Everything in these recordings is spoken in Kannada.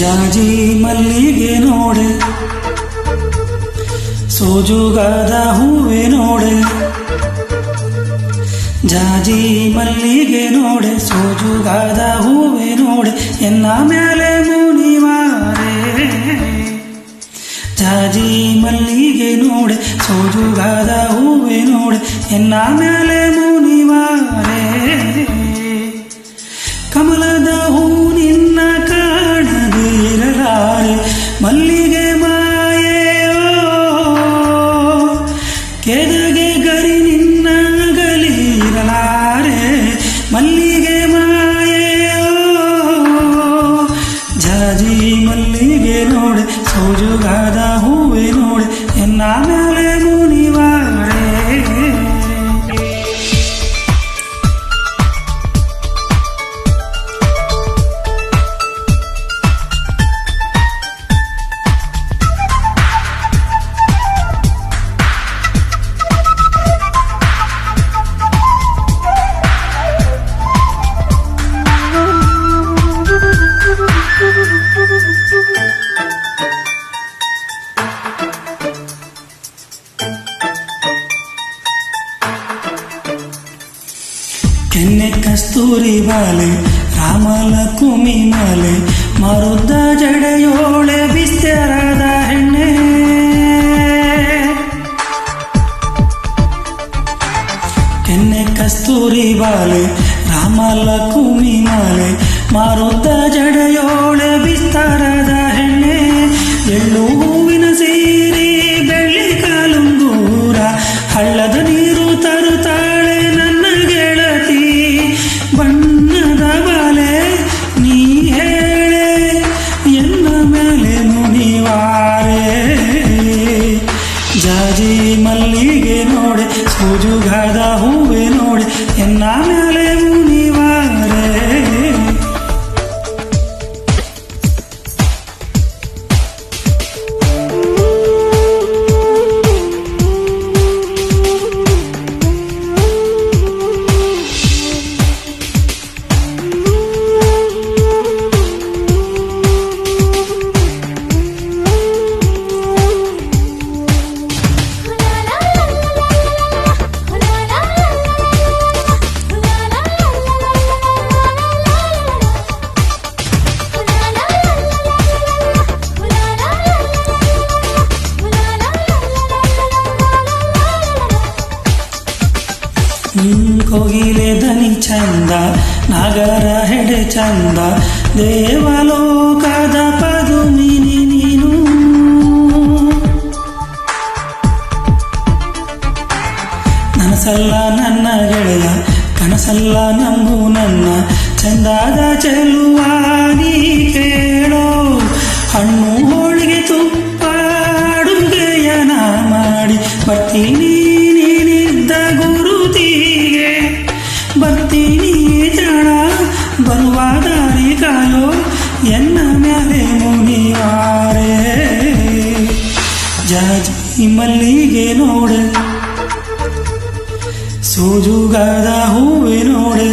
ಜಾಜಿ ಮಲ್ಲಿಗೆ ನೋಡೆ, ಸೋಜುಗಾದ ಹೂವೆ ನೋಡೆ. ಜಾಜಿ ಮಲ್ಲಿಗೆ ನೋಡೆ, ಸೋಜುಗಾದ ಹೂವೆ ನೋಡೆ, ಎನ್ನ ಮೇಲೆ ಮುನಿವಾರೆ. ಜಾಜಿ ಮಲ್ಲಿಗೆ ನೋಡೆ, ಸೋಜುಗಾದ ಹೂವೆ ನೋಡೆ, ಎನ್ನ ಮೇಲೆ ಮುನಿವಾರೆ. ಕಮಲದ ಹೂ ನಿನ್ನ ಕಾಣದೆ ಇರಲಾರೆ, ಮಲ್ಲಿಗೆ ಮಾಯೆಯೋ ಕೆದಗೆ ಗರಿ ನಿನ್ನ ಗಲಿರಲಾರೆ, ಮಲ್ಲಿಗೆ ಮಾಯೆಯೋ. ಜಾಜಿ ಮಲ್ಲಿಗೆ ನೋಡೆ, ಸೋಜುಗಾದ ಹೂವೆ ನೋಡೆ, ಎನ್ನ ಮೇಲೆ ಮುನಿವಾರೆ. ಕೆನ್ನೆ ಕಸ್ತೂರಿ ಬಾಲೆ, ರಾಮಲಕುಮಿ ಮಾಲೆ, ಮರುದ್ದ ಜಡೆಯೋಳೆ ಬಿಸ್ತರದ ಹೆಣ್ಣೆ. ಕೆನ್ನೆ ಕಸ್ತೂರಿ ಬಾಲೆ, ರಾಮಲಕುಮಿ ಮಾಲೆ, ಮರುದ್ದ ಜಡೆಯೋಳೆ ಬಿಸ್ತರದ ಹೆಣ್ಣೆ. ಎಳ್ಳು ಹೂವಿನ ಸೀರೆ, ಬೆಳ್ಳಿ ಕಾಲುಂಗೂರ, ಹಳ್ಳದ ನೀರು ತರುತ್ತಾಳೆ ನನ್ನ ಗೆಳತಿ. ಬಣ್ಣದ ಬಾಲೆ ನೀ ಹೇಳೆ, ಎನ್ನ ಮೇಲೆ ಮುನಿವಾರೆ. ಜಾಜಿ ಮಲ್ಲಿಗೆ ನೋಡೆ, ಸೋಜುಗಾದ ಹೂವೆ ನೋಡೆ, ಎನ್ನ ಮೇಲೆ ಮುನಿವಾರೆ. ಕೋಗಿಲೆ ದನಿ ಚಂದ, ನಾಗರ ಹೆಡೆ ಚಂದ, ದೇವಲೋಕದ ಪದುಮಿನಿ ನೀನು. ನನಸಲ್ಲ ನನ್ನ ಗೆಳೆಯ, ಕನಸಲ್ಲ ನಂಬು ನನ್ನ, ಚಂದಾದ ಚೆಲುವ ನೀ ಕೇಳೋ. ಹಣ್ಣು ಹೋಳಿಗೆ ತುಪ್ಪ ಅಡುಗೆಯನ ಮಾಡಿ ಬರ್ತೀನಿ ನೀನಿದ್ದ ಗುರುತಿಗೆ. ಬರ್ತೀನಿ ಜಾಣ ಬರುವ ದಾರಿ ಕಾಲೋ, ಎನ್ನ ಮೇಲೆ ಮುನಿವಾರೆ. ಜಾಜಿ ಮಲ್ಲಿಗೆ ನೋಡೆ, ಸೋಜುಗಾದ ಹೂವೆ ನೋಡೆ.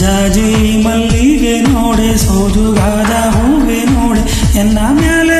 ಜಾಜಿ ಮಲ್ಲಿಗೆ ನೋಡೆ, ಸೋಜುಗಾದ ಹೂವೆ ನೋಡೆ, ಎನ್ನ ಮೇಲೆ